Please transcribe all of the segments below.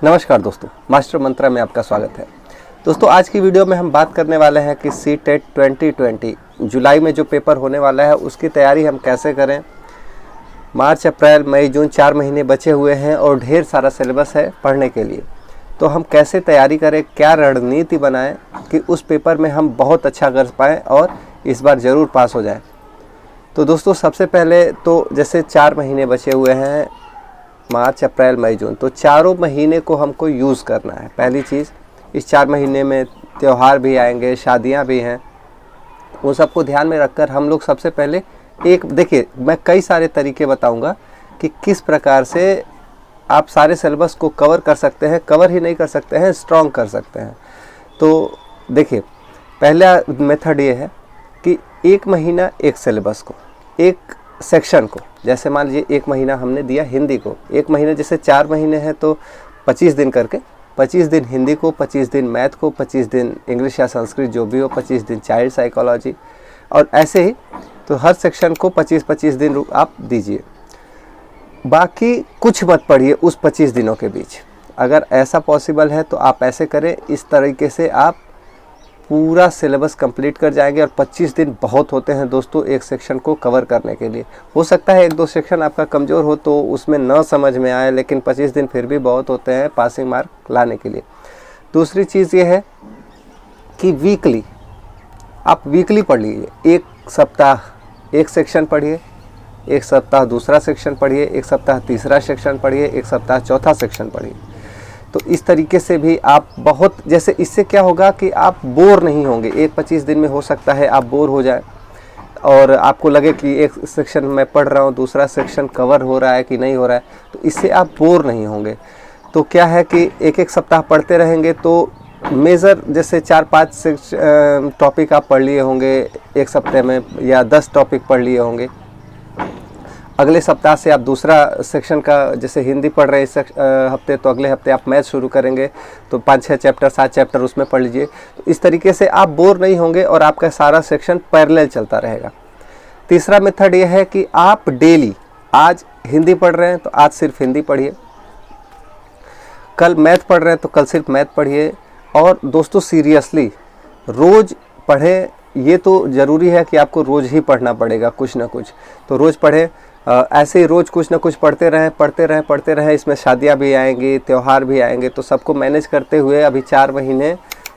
नमस्कार दोस्तों, मास्टर मंत्रा में आपका स्वागत है। दोस्तों, आज की वीडियो में हम बात करने वाले हैं कि सीटेट 2020 जुलाई में जो पेपर होने वाला है उसकी तैयारी हम कैसे करें। मार्च, अप्रैल, मई, जून 4 महीने बचे हुए हैं और ढेर सारा सिलेबस है पढ़ने के लिए। तो हम कैसे तैयारी करें, क्या रणनीति बनाएं कि उस पेपर में हम बहुत अच्छा कर पाएँ और इस बार ज़रूर पास हो जाएँ। तो दोस्तों, सबसे पहले तो जैसे 4 महीने बचे हुए हैं, मार्च, अप्रैल, मई, जून, तो चारों महीने को हमको यूज़ करना है। पहली चीज़, इस 4 महीने में त्यौहार भी आएंगे, शादियां भी हैं, उन सबको ध्यान में रखकर हम लोग सबसे पहले देखिए, मैं कई सारे तरीके बताऊंगा कि किस प्रकार से आप सारे सिलेबस को कवर कर सकते हैं। कवर ही नहीं कर सकते हैं, स्ट्रॉन्ग कर सकते हैं। तो देखिए, पहला मेथड ये है कि 1 महीना एक सिलेबस को, एक सेक्शन को, जैसे मान लीजिए 1 महीना हमने दिया हिंदी को, 1 महीने जैसे 4 महीने हैं तो 25 दिन करके, 25 दिन हिंदी को, 25 दिन मैथ को, 25 दिन इंग्लिश या संस्कृत जो भी हो, 25 दिन चाइल्ड साइकोलॉजी, और ऐसे ही तो हर सेक्शन को 25-25 दिन आप दीजिए। बाकी कुछ मत पढ़िए उस 25 दिनों के बीच। अगर ऐसा पॉसिबल है तो आप ऐसे करें, इस तरीके से आप पूरा सिलेबस कंप्लीट कर जाएंगे। और 25 दिन बहुत होते हैं दोस्तों एक सेक्शन को कवर करने के लिए। हो सकता है 1-2 सेक्शन आपका कमज़ोर हो तो उसमें न समझ में आए, लेकिन 25 दिन फिर भी बहुत होते हैं पासिंग मार्क लाने के लिए। दूसरी चीज़ ये है कि वीकली आप वीकली पढ़ लीजिए। एक सप्ताह एक सेक्शन पढ़िए, एक सप्ताह दूसरा सेक्शन पढ़िए, एक सप्ताह तीसरा सेक्शन पढ़िए, एक सप्ताह चौथा सेक्शन पढ़िए। तो इस तरीके से भी आप बहुत, जैसे इससे क्या होगा कि आप बोर नहीं होंगे। एक 25 दिन में हो सकता है आप बोर हो जाए और आपको लगे कि एक सेक्शन मैं पढ़ रहा हूँ, दूसरा सेक्शन कवर हो रहा है कि नहीं हो रहा है, तो इससे आप बोर नहीं होंगे। तो क्या है कि एक सप्ताह पढ़ते रहेंगे तो मेजर जैसे 4-5 टॉपिक आप पढ़ लिए होंगे एक सप्ताह में, या 10 टॉपिक पढ़ लिए होंगे। अगले सप्ताह से आप दूसरा सेक्शन का, जैसे हिंदी पढ़ रहे इस हफ्ते, तो अगले हफ्ते आप मैथ शुरू करेंगे तो 5-6 चैप्टर 7 चैप्टर उसमें पढ़ लीजिए। तो इस तरीके से आप बोर नहीं होंगे और आपका सारा सेक्शन पैरेलल चलता रहेगा। तीसरा मेथड ये है कि आप डेली, आज हिंदी पढ़ रहे हैं तो आज सिर्फ हिंदी पढ़िए, कल मैथ पढ़ रहे हैं तो कल सिर्फ मैथ पढ़िए। और दोस्तों, सीरियसली रोज़ पढ़ें। ये तो ज़रूरी है कि आपको रोज़ ही पढ़ना पड़ेगा कुछ ना कुछ, तो रोज़ पढ़ें। ऐसे ही रोज़ कुछ ना कुछ पढ़ते रहें। इसमें शादियां भी आएंगी, त्यौहार भी आएंगे, तो सबको मैनेज करते हुए अभी 4 महीने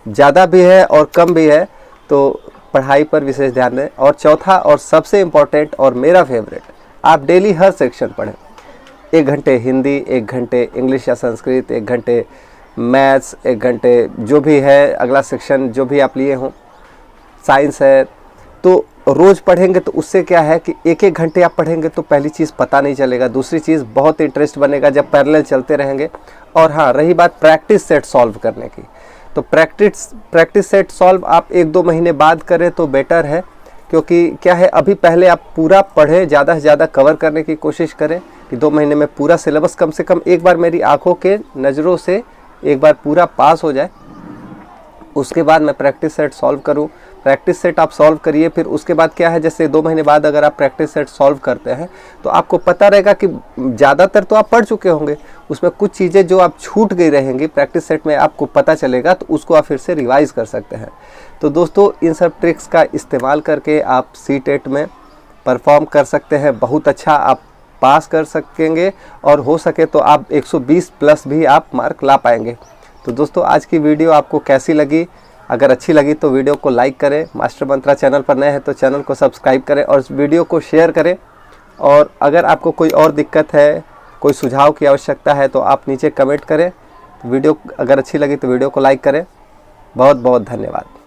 ज़्यादा भी है और कम भी है, तो पढ़ाई पर विशेष ध्यान दें। और चौथा और सबसे इम्पॉर्टेंट और मेरा फेवरेट, आप डेली हर सेक्शन पढ़ें। 1 घंटे हिंदी, 1 घंटे इंग्लिश या संस्कृत, 1 घंटे मैथ्स, 1 घंटे जो भी है अगला सेक्शन जो भी आप लिए हों, साइंस है, तो रोज़ पढ़ेंगे। तो उससे क्या है कि 1-1 घंटे आप पढ़ेंगे तो पहली चीज़ पता नहीं चलेगा, दूसरी चीज़ बहुत इंटरेस्ट बनेगा जब पैरेलल चलते रहेंगे। और हाँ, रही बात प्रैक्टिस सेट सॉल्व करने की, तो प्रैक्टिस सेट सॉल्व आप 1-2 महीने बाद करें तो बेटर है। क्योंकि क्या है, अभी पहले आप पूरा पढ़ें, ज़्यादा से ज़्यादा कवर करने की कोशिश करें कि 2 महीने में पूरा सिलेबस कम से कम एक बार मेरी आँखों के नज़रों से एक बार पूरा पास हो जाए। उसके बाद मैं प्रैक्टिस सेट सॉल्व करूं। प्रैक्टिस सेट आप सॉल्व करिए, फिर उसके बाद क्या है, जैसे 2 महीने बाद अगर आप प्रैक्टिस सेट सॉल्व करते हैं तो आपको पता रहेगा कि ज़्यादातर तो आप पढ़ चुके होंगे, उसमें कुछ चीज़ें जो आप छूट गई रहेंगी प्रैक्टिस सेट में आपको पता चलेगा, तो उसको आप फिर से रिवाइज़ कर सकते हैं। तो दोस्तों, इन सब ट्रिक्स का इस्तेमाल करके आप सीटेट में परफॉर्म कर सकते हैं, बहुत अच्छा आप पास कर सकेंगे और हो सके तो आप 120 प्लस भी आप मार्क ला पाएंगे। तो दोस्तों, आज की वीडियो आपको कैसी लगी? अगर अच्छी लगी तो वीडियो को लाइक करें, मास्टर मंत्रा चैनल पर नए हैं तो चैनल को सब्सक्राइब करें और इस वीडियो को शेयर करें। और अगर आपको कोई और दिक्कत है, कोई सुझाव की आवश्यकता है तो आप नीचे कमेंट करें। वीडियो अगर अच्छी लगी तो वीडियो को लाइक करें। बहुत बहुत धन्यवाद।